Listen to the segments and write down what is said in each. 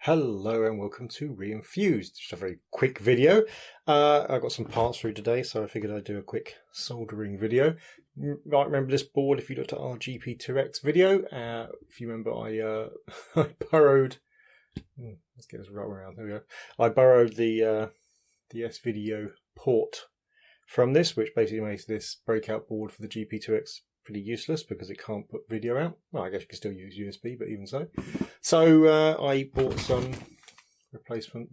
Hello and welcome to Re-enthused. Just a very quick video. I got some parts through today, so I figured I'd do a quick soldering video. You might remember this board if you looked at our GP2X video. If you remember, I borrowed. Let's get this right around. There we go. I borrowed the S-video port from this, which basically makes this breakout board for the GP2X pretty useless because it can't put video out. Well, I guess you can still use USB, but even so. So I bought some replacement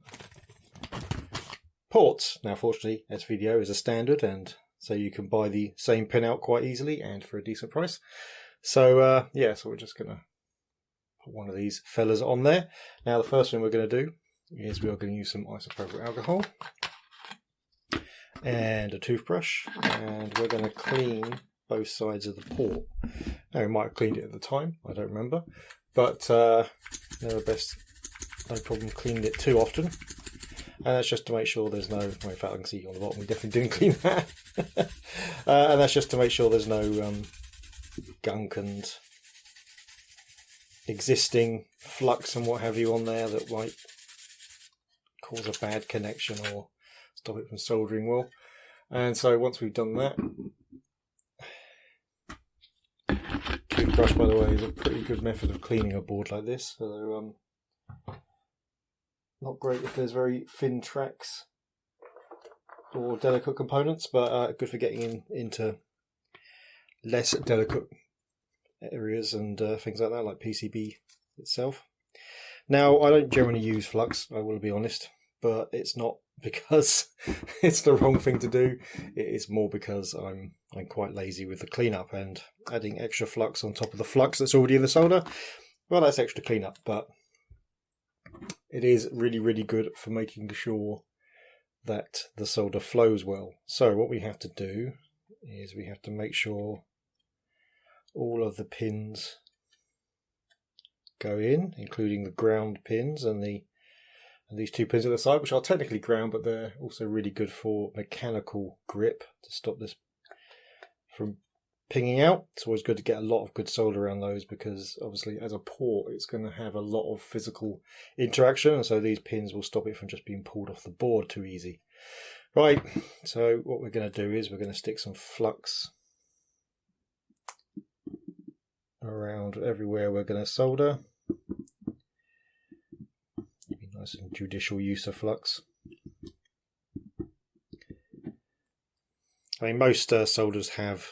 ports. Now, fortunately, S-video is a standard, and so you can buy the same pin out quite easily and for a decent price. So yeah, so we're just going to put one of these fellas on there. Now, the first thing we're going to do is we are going to use some isopropyl alcohol and a toothbrush, and we're going to clean both sides of the port. Now, we might have cleaned it at the time, I don't remember, but never best, no problem cleaning it too often. And that's just to make sure there's no, well, in fact I can see on the bottom we definitely didn't clean that. And that's just to make sure there's no gunk and existing flux and what have you on there that might cause a bad connection or stop it from soldering well. And so once we've done that, toothbrush, by the way, is a pretty good method of cleaning a board like this. So not great if there's very thin tracks or delicate components, but good for getting into less delicate areas and things like that, like PCB itself. Now, I don't generally use flux, I will be honest, but it's not because it's the wrong thing to do. It is more because I'm quite lazy with the cleanup, and adding extra flux on top of the flux that's already in the solder, well, that's extra cleanup, but it is really, really good for making sure that the solder flows well. So what we have to do is we have to make sure all of the pins go in, including the ground pins and these two pins at the side, which are technically ground, but they're also really good for mechanical grip to stop this from pinging out. It's always good to get a lot of good solder around those because obviously as a port it's going to have a lot of physical interaction, and so these pins will stop it from just being pulled off the board too easy. Right, so what we're going to do is we're going to stick some flux around everywhere we're going to solder. Be nice and judicial use of flux. I mean, most solders have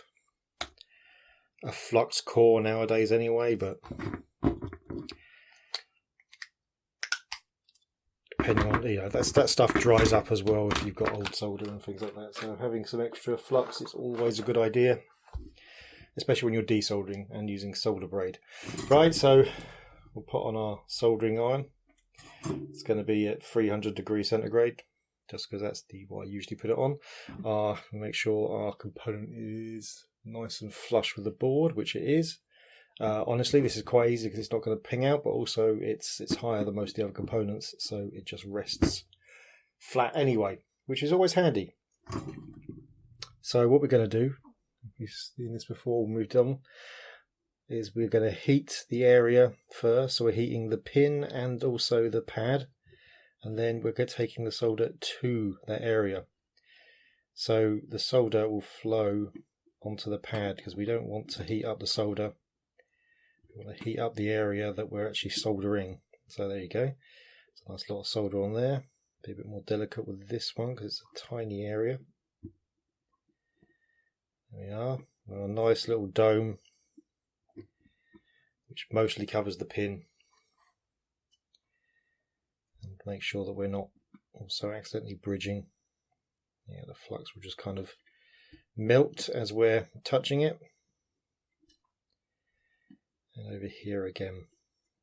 a flux core nowadays anyway, but depending on, you know, that stuff dries up as well if you've got old solder and things like that. So having some extra flux is always a good idea, especially when you're desoldering and using solder braid. Right, so we'll put on our soldering iron. It's going to be at 300 degrees centigrade, just because that's what I usually put it on. Make sure our component is nice and flush with the board, which it is. Honestly, this is quite easy because it's not going to ping out, but also it's higher than most of the other components, so it just rests flat anyway, which is always handy. So what we're going to do, you've seen this before, we moved on, is we're going to heat the area first. So we're heating the pin and also the pad, and then we're taking the solder to that area. So the solder will flow onto the pad because we don't want to heat up the solder. We want to heat up the area that we're actually soldering. So there you go. It's a nice lot of solder on there. Be a bit more delicate with this one because it's a tiny area. There we are. We've got a nice little dome which mostly covers the pin. And make sure that we're not also accidentally bridging. Yeah, the flux will just kind of melt as we're touching it. And over here again,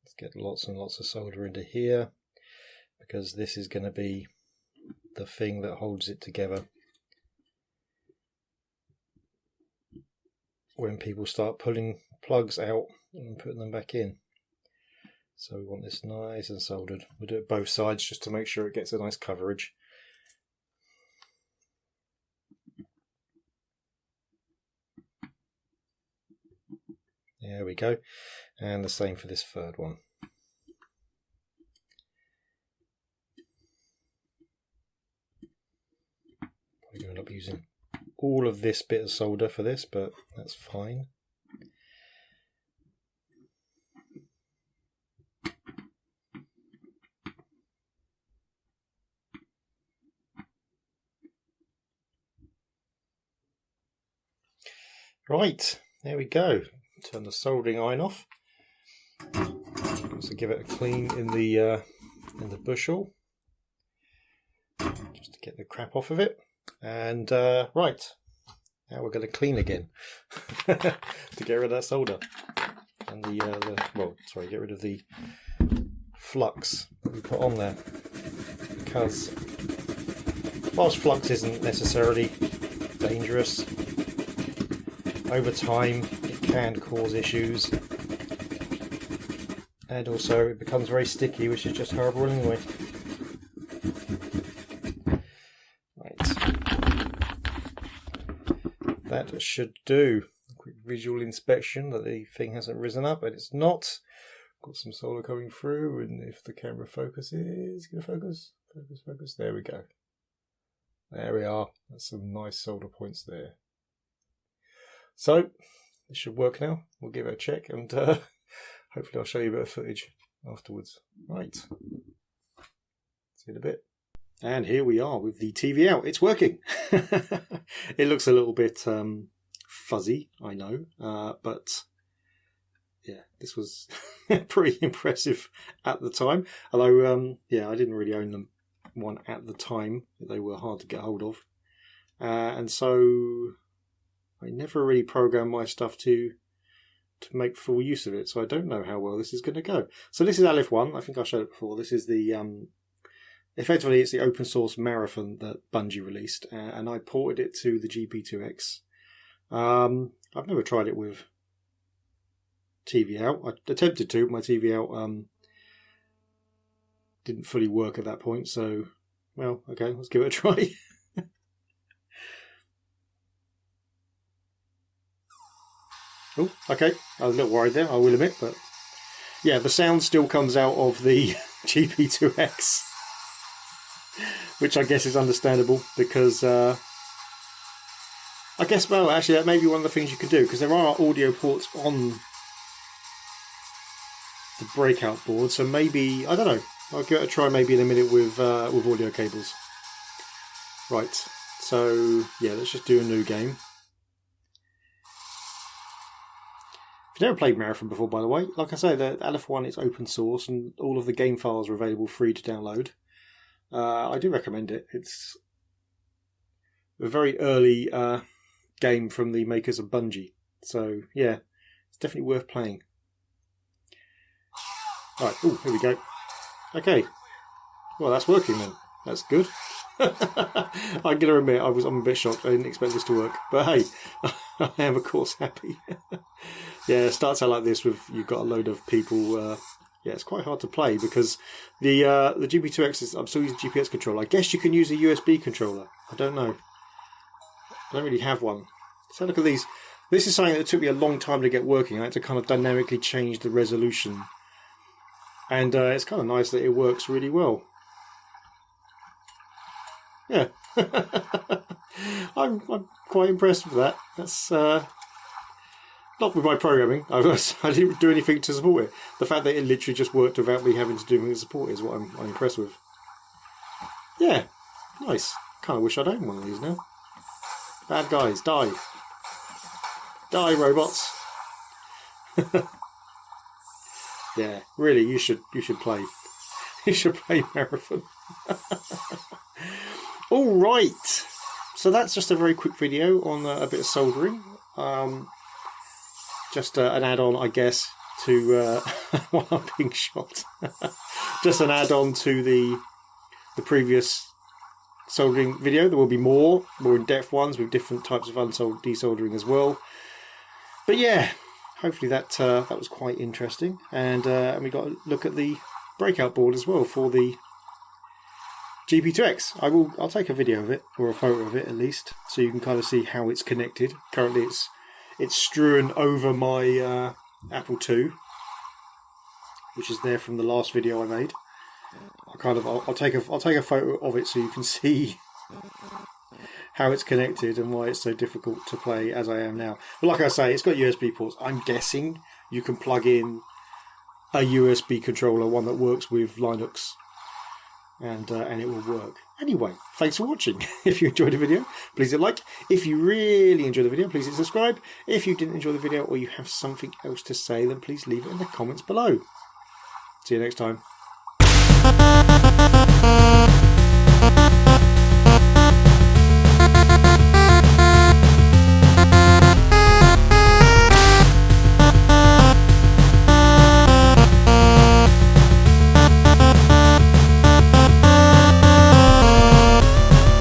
let's get lots and lots of solder into here, because this is going to be the thing that holds it together when people start pulling plugs out and putting them back in. So we want this nice and soldered. We'll do it both sides just to make sure it gets a nice coverage. There we go. And the same for this third one. using all of this bit of solder for this, but that's fine. Right, there we go. Turn the soldering iron off. So give it a clean in the bushel, just to get the crap off of it. And right, now we're going to clean again to get rid of that solder and get rid of the flux that we put on there. Because whilst flux isn't necessarily dangerous, over time it can cause issues, and also it becomes very sticky, which is just horrible anyway. Right, that should do. A quick visual inspection that the thing hasn't risen up, and it's not. Got some solder coming through, and if the camera focuses, gonna focus, focus. There we go. There we are. That's some nice solder points there. So this should work now. We'll give it a check, and hopefully I'll show you a bit of footage afterwards. Right. See you in a bit. And here we are with the TV out. It's working. It looks a little bit fuzzy, I know, but yeah, this was pretty impressive at the time. Although, yeah, I didn't really own them one at the time. They were hard to get hold of. And so I never really programmed my stuff to make full use of it, so I don't know how well this is going to go. So this is Aleph 1. I think I showed it before. This is the effectively it's the open source Marathon that Bungie released, and I ported it to the GP2X. I've never tried it with TV out. I attempted to. My TV out didn't fully work at that point, so well, okay, let's give it a try. Oh, okay. I was a little worried there, I will admit, but yeah, the sound still comes out of the GP2X, which I guess is understandable because I guess, well, actually, that may be one of the things you can do, because there are audio ports on the breakout board, so maybe, I don't know, I'll give it a try maybe in a minute with audio cables. Right, so yeah, let's just do a new game. If you've never played Marathon before, by the way, like I say, the Aleph 1 is open source and all of the game files are available free to download. I do recommend it. It's a very early game from the makers of Bungie. So, yeah, it's definitely worth playing. Right, oh, here we go. Okay. Well, that's working then. That's good. I'm going to admit, I'm a bit shocked. I didn't expect this to work. But hey, I am, of course, happy. Yeah, it starts out like this with you've got a load of people. Yeah, it's quite hard to play because the GP2X is. I'm still using GPS controller. I guess you can use a USB controller. I don't know. I don't really have one. So look at these. This is something that took me a long time to get working. I had to kind of dynamically change the resolution. And it's kind of nice that it works really well. Yeah. I'm quite impressed with that. That's not with my programming. I didn't do anything to support it. The fact that it literally just worked without me having to do anything to support it is what I'm impressed with. Yeah, nice. Kind of wish I'd own one of these now. Bad guys, die. Die, robots. Yeah, really, you should play. You should play Marathon. All right, so that's just a very quick video on a bit of soldering. Just an add-on, I guess, to while I'm being shot. Just an add-on to the previous soldering video. There will be more in-depth ones with different types of desoldering as well. But yeah, hopefully that was quite interesting, and we got a look at the breakout board as well for the GP2X. I'll take a video of it, or a photo of it at least, so you can kind of see how it's connected. Currently it's strewn over my Apple II, which is there from the last video I made. I'll take a photo of it so you can see how it's connected and why it's so difficult to play as I am now. But like I say, it's got USB ports. I'm guessing you can plug in a USB controller, one that works with Linux, and it will work. Anyway, thanks for watching. If you enjoyed the video, please hit like. If you really enjoyed the video, please hit subscribe. If you didn't enjoy the video or you have something else to say, then please leave it in the comments below. See you next time.